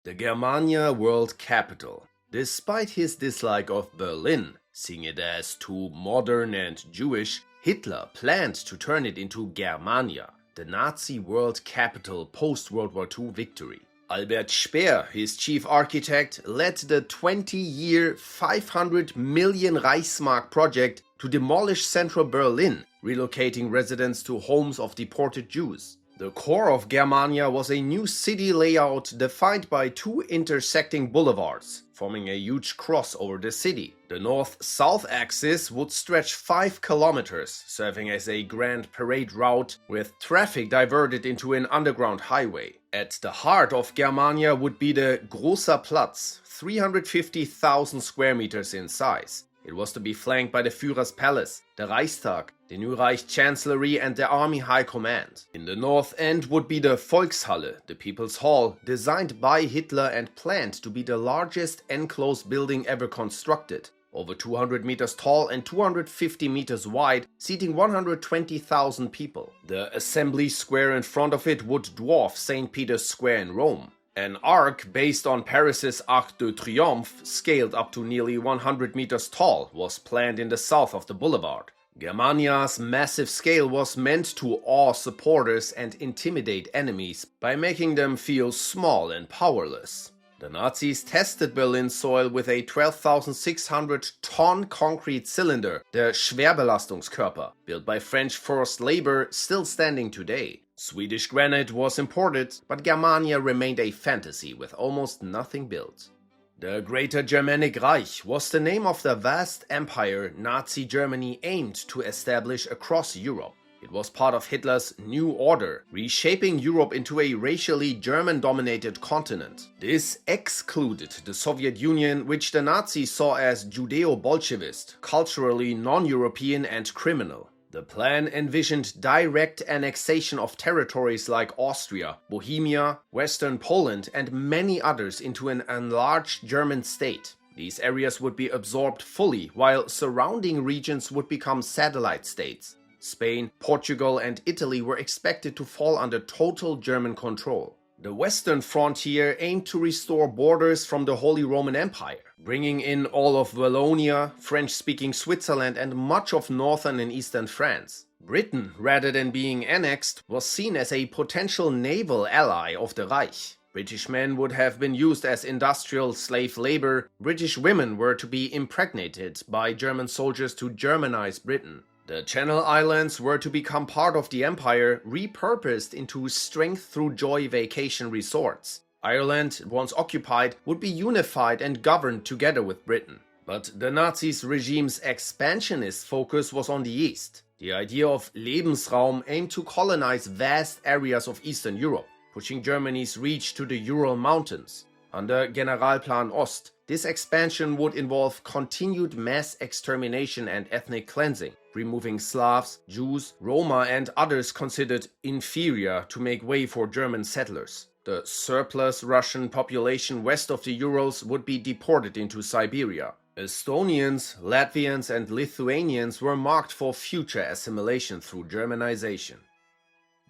The Germania world capital. Despite his dislike of Berlin, seeing it as too modern and Jewish, Hitler planned to turn it into Germania, the Nazi world capital post-World War II victory. Albert Speer, his chief architect, led the 20-year 500 million Reichsmark project to demolish central Berlin, relocating residents to homes of deported Jews. The core of Germania was a new city layout defined by two intersecting boulevards, forming a huge cross over the city. The north-south axis would stretch 5 kilometers, serving as a grand parade route, with traffic diverted into an underground highway. At the heart of Germania would be the Großer Platz, 350,000 square meters in size. It was to be flanked by the Führer's Palace, the Reichstag, the new Reich Chancellery and the Army High Command. In the north end would be the Volkshalle, the People's Hall, designed by Hitler and planned to be the largest enclosed building ever constructed. Over 200 meters tall and 250 meters wide, seating 120,000 people. The Assembly Square in front of it would dwarf St. Peter's Square in Rome. An arc based on Paris's Arc de Triomphe, scaled up to nearly 100 meters tall, was planned in the south of the boulevard. Germania's massive scale was meant to awe supporters and intimidate enemies by making them feel small and powerless. The Nazis tested Berlin's soil with a 12,600-ton concrete cylinder, the Schwerbelastungskörper, built by French forced labor, still standing today. Swedish granite was imported, but Germania remained a fantasy with almost nothing built. The Greater Germanic Reich was the name of the vast empire Nazi Germany aimed to establish across Europe. It was part of Hitler's New Order, reshaping Europe into a racially German-dominated continent. This excluded the Soviet Union, which the Nazis saw as Judeo-Bolshevist, culturally non-European and criminal. The plan envisioned direct annexation of territories like Austria, Bohemia, Western Poland, and many others into an enlarged German state. These areas would be absorbed fully, while surrounding regions would become satellite states. Spain, Portugal, and Italy were expected to fall under total German control. The western frontier aimed to restore borders from the Holy Roman Empire, bringing in all of Wallonia, French-speaking Switzerland, and much of northern and eastern France. Britain, rather than being annexed, was seen as a potential naval ally of the Reich. British men would have been used as industrial slave labor. British women were to be impregnated by German soldiers to Germanize Britain. The Channel Islands were to become part of the empire, repurposed into strength through joy vacation resorts. Ireland, once occupied, would be unified and governed together with Britain. But the Nazis' regime's expansionist focus was on the east. The idea of Lebensraum aimed to colonize vast areas of Eastern Europe, pushing Germany's reach to the Ural Mountains. Under Generalplan Ost, this expansion would involve continued mass extermination and ethnic cleansing, removing Slavs, Jews, Roma, and others considered inferior to make way for German settlers. The surplus Russian population west of the Urals would be deported into Siberia. Estonians, Latvians, and Lithuanians were marked for future assimilation through Germanization.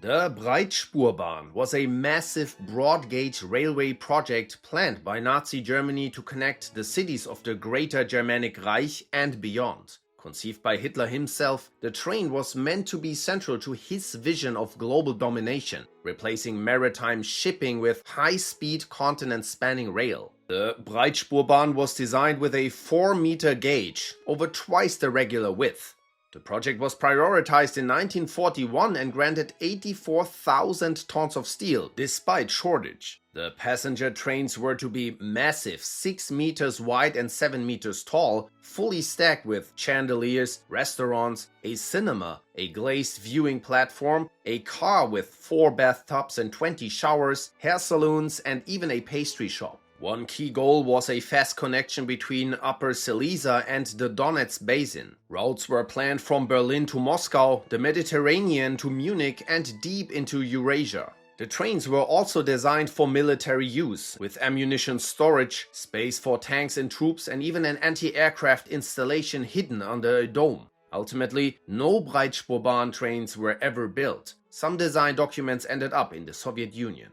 The Breitspurbahn was a massive broad-gauge railway project planned by Nazi Germany to connect the cities of the Greater Germanic Reich and beyond. Conceived by Hitler himself, the train was meant to be central to his vision of global domination, replacing maritime shipping with high-speed continent-spanning rail. The Breitspurbahn was designed with a 4-meter gauge, over twice the regular width. The project was prioritized in 1941 and granted 84,000 tons of steel, despite shortage. The passenger trains were to be massive, 6 meters wide and 7 meters tall, fully stacked with chandeliers, restaurants, a cinema, a glazed viewing platform, a car with 4 bathtubs and 20 showers, hair salons, and even a pastry shop. One key goal was a fast connection between Upper Silesia and the Donetsk Basin. Routes were planned from Berlin to Moscow, the Mediterranean to Munich, and deep into Eurasia. The trains were also designed for military use, with ammunition storage, space for tanks and troops, and even an anti-aircraft installation hidden under a dome. Ultimately, no Breitspurbahn trains were ever built. Some design documents ended up in the Soviet Union.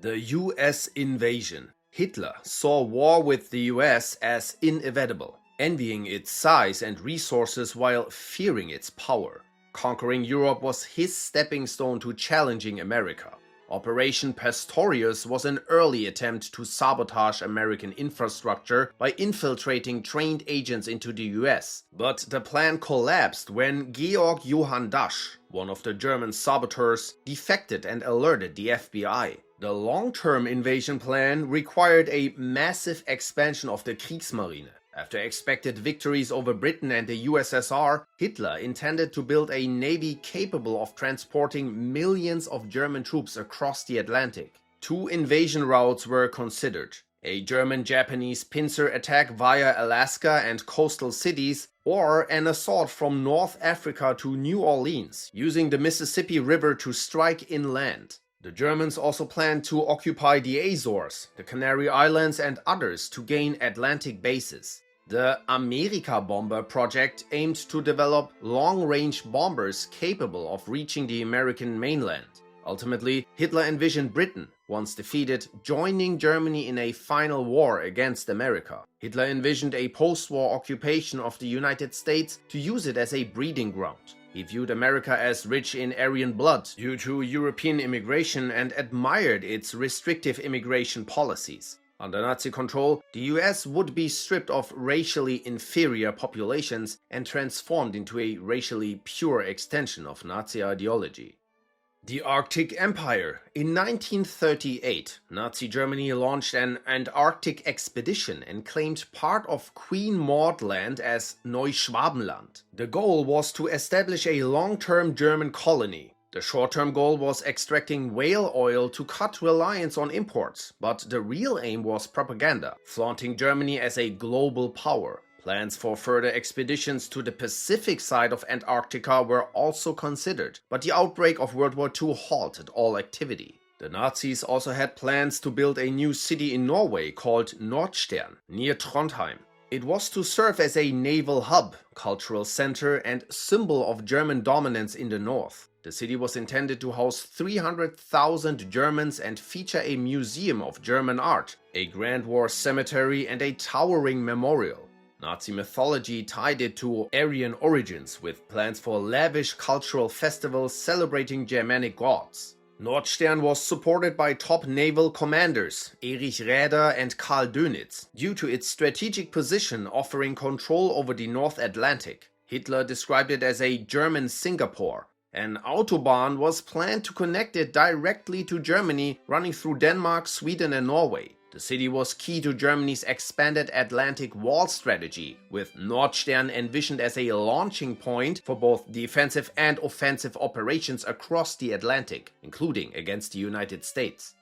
The US invasion. Hitler saw war with the US as inevitable, envying its size and resources while fearing its power. Conquering Europe was his stepping stone to challenging America. Operation Pastorius was an early attempt to sabotage American infrastructure by infiltrating trained agents into the US. But the plan collapsed when Georg Johann Dasch, one of the German saboteurs, defected and alerted the FBI. The long-term invasion plan required a massive expansion of the Kriegsmarine. After expected victories over Britain and the USSR, Hitler intended to build a navy capable of transporting millions of German troops across the Atlantic. Two invasion routes were considered: a German-Japanese pincer attack via Alaska and coastal cities, or an assault from North Africa to New Orleans, using the Mississippi River to strike inland. The Germans also planned to occupy the Azores, the Canary Islands and others to gain Atlantic bases. The Amerika Bomber project aimed to develop long-range bombers capable of reaching the American mainland. Ultimately, Hitler envisioned Britain, once defeated, joining Germany in a final war against America. Hitler envisioned a post-war occupation of the United States to use it as a breeding ground. He viewed America as rich in Aryan blood due to European immigration and admired its restrictive immigration policies. Under Nazi control, the US would be stripped of racially inferior populations and transformed into a racially pure extension of Nazi ideology. The Arctic Empire. In 1938, Nazi Germany launched an Antarctic expedition and claimed part of Queen Maud Land as Neuschwabenland. The goal was to establish a long-term German colony. The short-term goal was extracting whale oil to cut reliance on imports, but the real aim was propaganda, flaunting Germany as a global power. Plans for further expeditions to the Pacific side of Antarctica were also considered, but the outbreak of World War II halted all activity. The Nazis also had plans to build a new city in Norway called Nordstern, near Trondheim. It was to serve as a naval hub, cultural center, and symbol of German dominance in the north. The city was intended to house 300,000 Germans and feature a museum of German art, a Grand War cemetery, and a towering memorial. Nazi mythology tied it to Aryan origins, with plans for lavish cultural festivals celebrating Germanic gods. Nordstern was supported by top naval commanders Erich Raeder and Karl Dönitz, due to its strategic position offering control over the North Atlantic. Hitler described it as a German Singapore. An autobahn was planned to connect it directly to Germany, running through Denmark, Sweden and Norway. The city was key to Germany's expanded Atlantic wall strategy, with Nordstern envisioned as a launching point for both defensive and offensive operations across the Atlantic, including against the United States.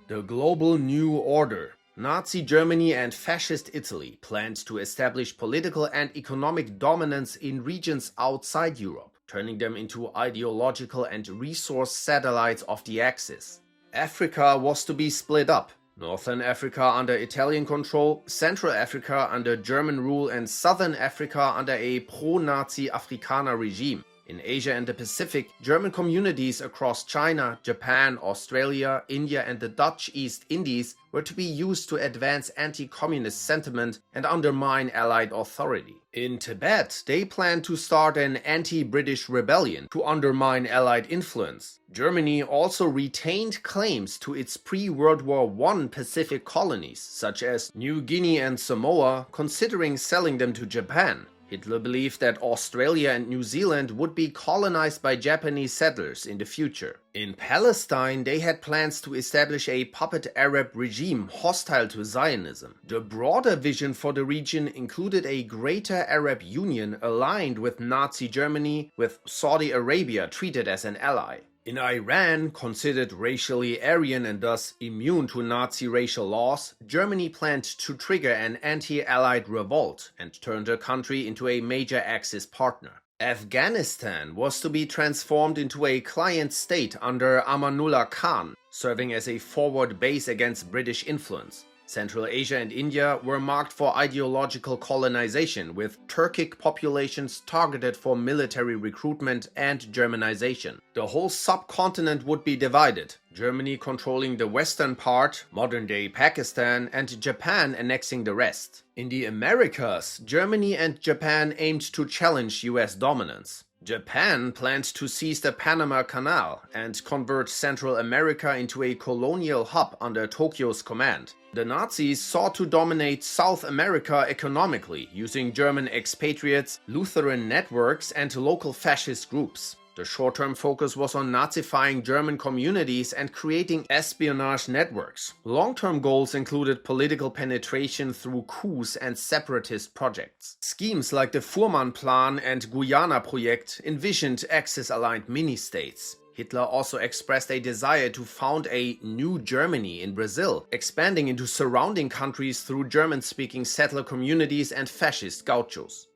The Global New Order. Nazi Germany and Fascist Italy planned to establish political and economic dominance in regions outside Europe, turning them into ideological and resource satellites of the Axis. Africa was to be split up. Northern Africa under Italian control, Central Africa under German rule and Southern Africa under a pro-Nazi Afrikaner regime. In Asia and the Pacific, German communities across China, Japan, Australia, India and the Dutch East Indies were to be used to advance anti-communist sentiment and undermine Allied authority. In Tibet, they planned to start an anti-British rebellion to undermine Allied influence. Germany also retained claims to its pre-World War I Pacific colonies, such as New Guinea and Samoa, considering selling them to Japan. Hitler believed that Australia and New Zealand would be colonized by Japanese settlers in the future. In Palestine, they had plans to establish a puppet Arab regime hostile to Zionism. The broader vision for the region included a greater Arab Union aligned with Nazi Germany, with Saudi Arabia treated as an ally. In Iran, considered racially Aryan and thus immune to Nazi racial laws, Germany planned to trigger an anti-Allied revolt and turn the country into a major Axis partner. Afghanistan was to be transformed into a client state under Amanullah Khan, serving as a forward base against British influence. Central Asia and India were marked for ideological colonization, with Turkic populations targeted for military recruitment and Germanization. The whole subcontinent would be divided, Germany controlling the western part, modern-day Pakistan, and Japan annexing the rest. In the Americas, Germany and Japan aimed to challenge US dominance. Japan planned to seize the Panama Canal and convert Central America into a colonial hub under Tokyo's command. The Nazis sought to dominate South America economically, using German expatriates, Lutheran networks, and local fascist groups. The short-term focus was on Nazifying German communities and creating espionage networks. Long-term goals included political penetration through coups and separatist projects. Schemes like the Führermuseum Plan and Guyana project envisioned Axis-aligned mini-states. Hitler also expressed a desire to found a new Germany in Brazil, expanding into surrounding countries through German-speaking settler communities and fascist gauchos.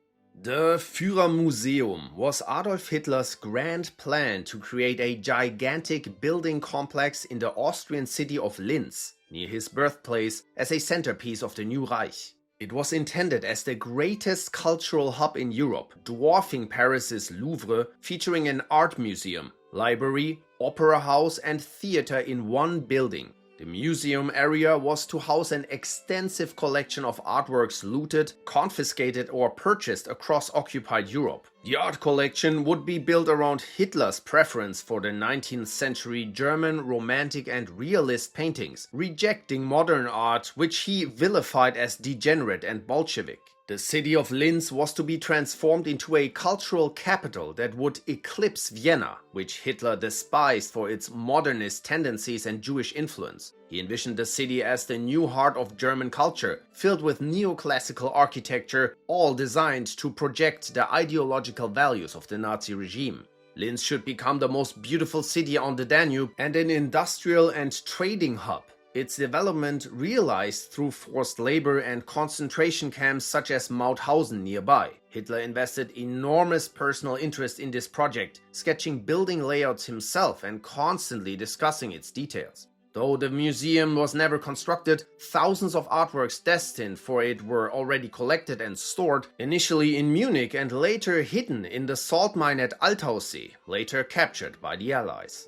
The Führermuseum was Adolf Hitler's grand plan to create a gigantic building complex in the Austrian city of Linz, near his birthplace, as a centerpiece of the new Reich. It was intended as the greatest cultural hub in Europe, dwarfing Paris's Louvre, featuring an art museum, library, opera house, and theater in one building. The museum area was to house an extensive collection of artworks looted, confiscated, or purchased across occupied Europe. The art collection would be built around Hitler's preference for the 19th century German Romantic and Realist paintings, rejecting modern art which he vilified as degenerate and Bolshevik. The city of Linz was to be transformed into a cultural capital that would eclipse Vienna, which Hitler despised for its modernist tendencies and Jewish influence. He envisioned the city as the new heart of German culture, filled with neoclassical architecture, all designed to project the ideological values of the Nazi regime. Linz should become the most beautiful city on the Danube and an industrial and trading hub. Its development realized through forced labor and concentration camps such as Mauthausen nearby. Hitler invested enormous personal interest in this project, sketching building layouts himself and constantly discussing its details. Though the museum was never constructed, thousands of artworks destined for it were already collected and stored, initially in Munich and later hidden in the salt mine at Althaussee, later captured by the Allies.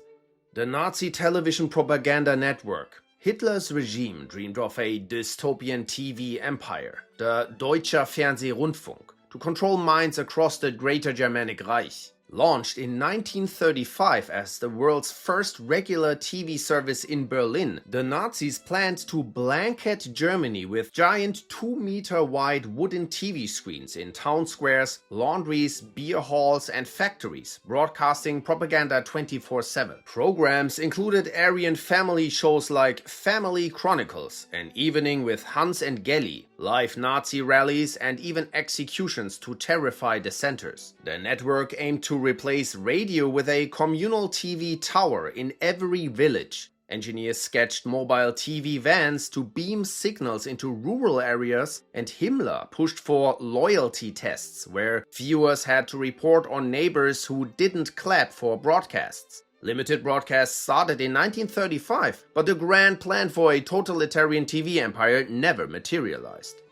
The Nazi television propaganda network. Hitler's regime dreamed of a dystopian TV empire, the Deutscher Fernsehrundfunk, to control minds across the Greater Germanic Reich. Launched in 1935 as the world's first regular TV service in Berlin, the Nazis planned to blanket Germany with giant 2-meter-wide wooden TV screens in town squares, laundries, beer halls, and factories, broadcasting propaganda 24/7. Programs included Aryan family shows like Family Chronicles, An Evening with Hans and Gelli, live Nazi rallies, and even executions to terrify dissenters. The network aimed to replace radio with a communal TV tower in every village. Engineers sketched mobile TV vans to beam signals into rural areas, and Himmler pushed for loyalty tests, where viewers had to report on neighbors who didn't clap for broadcasts. Limited broadcasts started in 1935, but the grand plan for a totalitarian TV empire never materialized.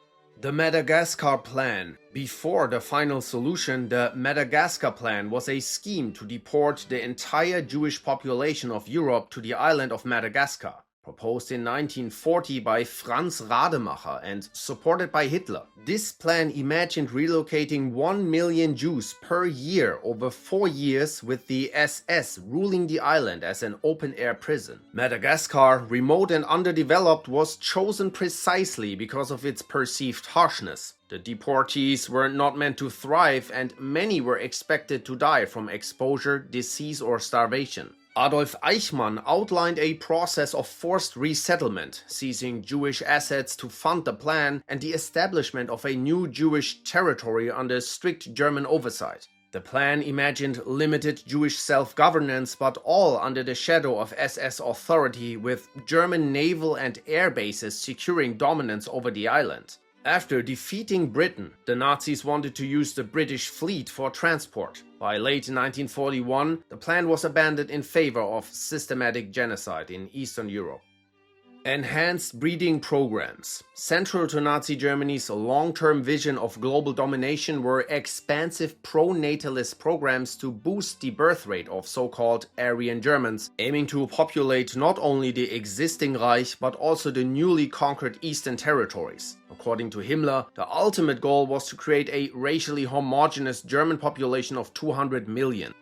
The Madagascar Plan. Before the final solution, the Madagascar Plan was a scheme to deport the entire Jewish population of Europe to the island of Madagascar. Proposed in 1940 by Franz Rademacher and supported by Hitler. This plan imagined relocating 1 million Jews per year over 4 years, with the SS ruling the island as an open-air prison. Madagascar, remote and underdeveloped, was chosen precisely because of its perceived harshness. The deportees were not meant to thrive, and many were expected to die from exposure, disease, or starvation. Adolf Eichmann outlined a process of forced resettlement, seizing Jewish assets to fund the plan, and the establishment of a new Jewish territory under strict German oversight. The plan imagined limited Jewish self-governance, but all under the shadow of SS authority, with German naval and air bases securing dominance over the island. After defeating Britain, the Nazis wanted to use the British fleet for transport. By late 1941, the plan was abandoned in favor of systematic genocide in Eastern Europe. Enhanced breeding programs. Central to Nazi Germany's long-term vision of global domination were expansive pro-natalist programs to boost the birth rate of so-called Aryan Germans, aiming to populate not only the existing Reich but also the newly conquered eastern territories. According to Himmler, the ultimate goal was to create a racially homogeneous German population of 200 million.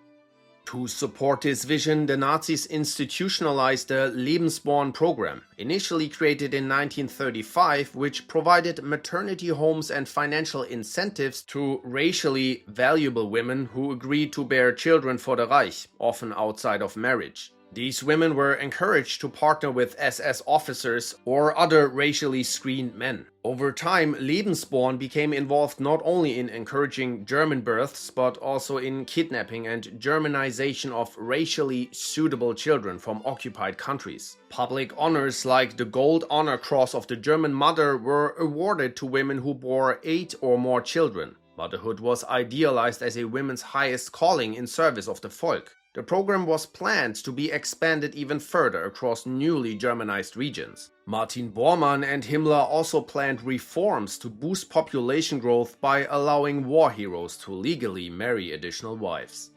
To support this vision, the Nazis institutionalized the Lebensborn program, initially created in 1935, which provided maternity homes and financial incentives to racially valuable women who agreed to bear children for the Reich, often outside of marriage. These women were encouraged to partner with SS officers or other racially screened men. Over time, Lebensborn became involved not only in encouraging German births, but also in kidnapping and Germanization of racially suitable children from occupied countries. Public honors like the Gold Honor Cross of the German Mother were awarded to women who bore 8 or more children. Motherhood was idealized as a woman's highest calling in service of the folk. The program was planned to be expanded even further across newly Germanized regions. Martin Bormann and Himmler also planned reforms to boost population growth by allowing war heroes to legally marry additional wives.